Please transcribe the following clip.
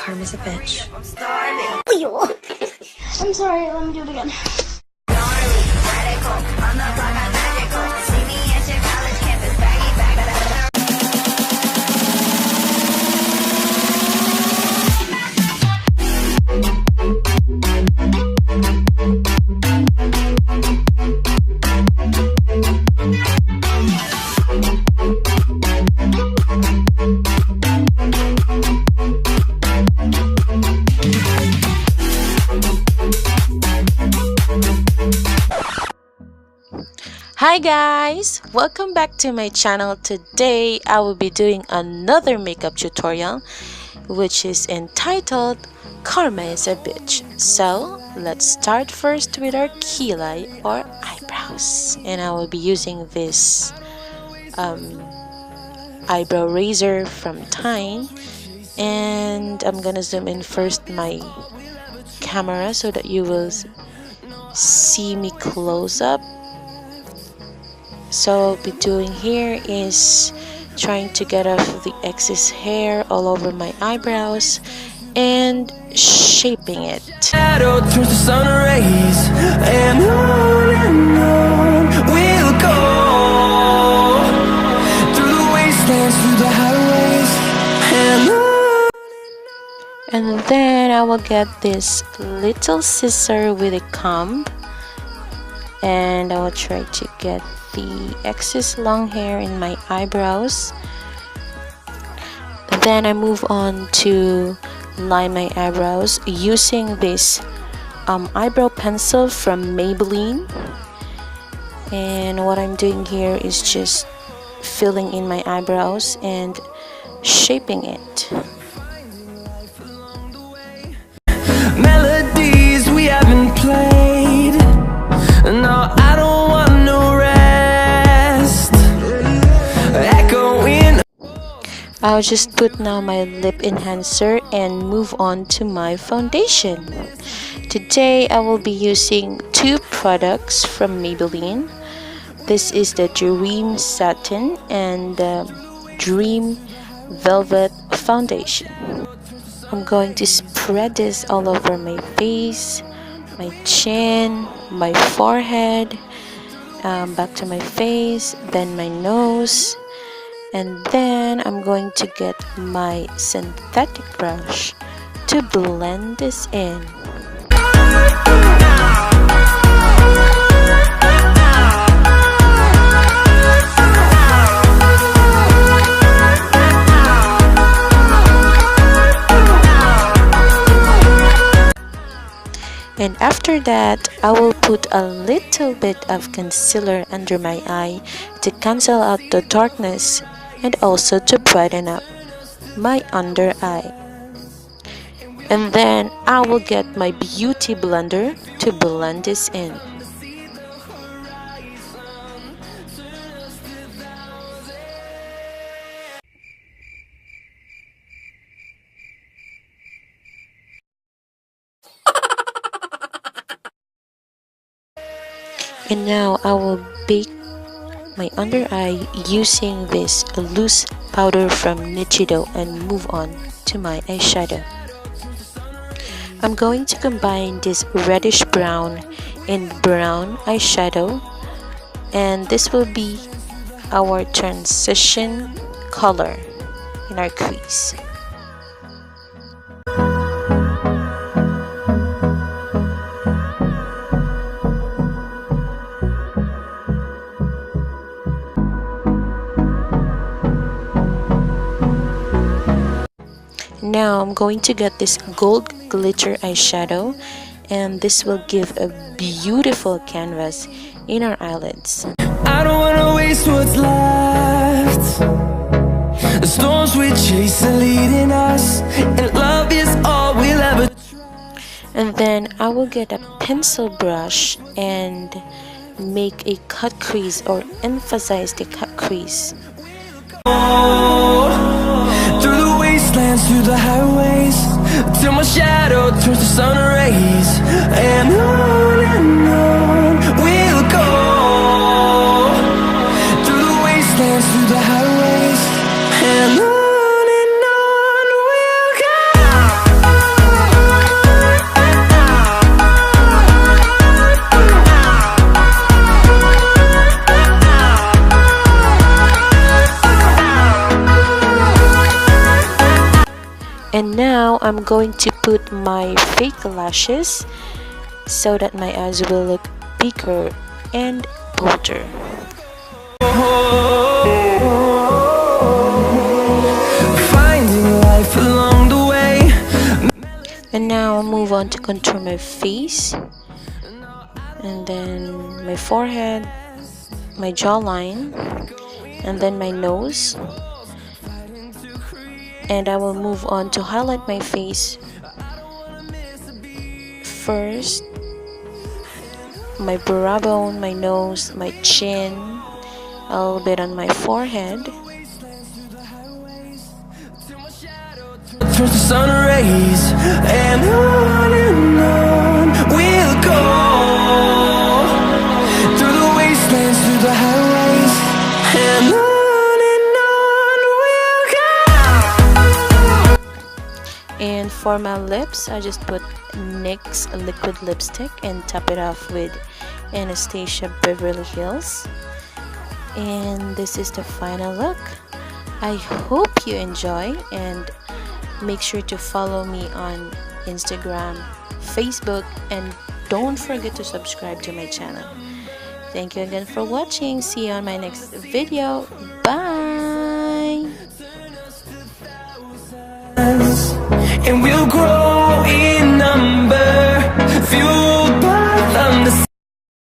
Karma's a bitch. I'm sorry, let me do it again. Hi guys, welcome back to my channel. Today I will be doing another makeup tutorial which is entitled Karma is a Bitch. So let's start first with our kilay or eyebrows, and I will be using this eyebrow razor from Chen, and I'm gonna zoom in first my camera so that you will see me close up. So what I'll be doing here is trying to get off the excess hair all over my eyebrows and shaping it. Shadow turns to sun rays, and on we'll go through the wastelands, through the highways, and then I will get this little scissor with a comb, and I will try to get the excess long hair in my eyebrows. Then I move on to line my eyebrows using this eyebrow pencil from Maybelline, and what I'm doing here is just filling in my eyebrows and shaping it. melodies we haven't played. No, I don't want no rest. Echoing. I'll just put now my lip enhancer and move on to my foundation. Today I will be using two products from Maybelline. This is the Dream Satin and the Dream Velvet Foundation. I'm going to spread this all over my face, my chin, my forehead, back to my face, then my nose, and then I'm going to get my synthetic brush to blend this in. And after that, I will put a little bit of concealer under my eye to cancel out the darkness and also to brighten up my under eye. And then I will get my beauty blender to blend this in. And now I will bake my under eye using this loose powder from Nichido and move on to my eyeshadow. I'm going to combine this reddish brown and brown eyeshadow, and this will be our transition color in our crease. Now I'm going to get this gold glitter eyeshadow, and this will give a beautiful canvas in our eyelids. I don't wanna waste what's left. The storms we chase are leading us, and love is all we'll ever. And then I will get a pencil brush and make a cut crease or emphasize the cut crease. Through the wastelands, through the highways, till my shadow turns to sun rays, and on we'll go. Through the wastelands, through the highways, and on we'll go. And now I'm going to put my fake lashes so that my eyes will look bigger and bolder. Finding life along the way. And now I'll move on to contour my face, and then my forehead, my jawline, and then my nose. And I will move on to highlight my face first, my brow bone, my nose, my chin, a little bit on my forehead. Turns to sun rays, and on we'll go, through the wastelands, through the highways, and on we'll go. And for my lips, I just put NYX liquid lipstick and top it off with Anastasia Beverly Hills. And this is the final look. I hope you enjoy, and make sure to follow me on Instagram, Facebook, and don't forget to subscribe to my channel. Thank you again for watching. See you on my next video. Bye! And we'll grow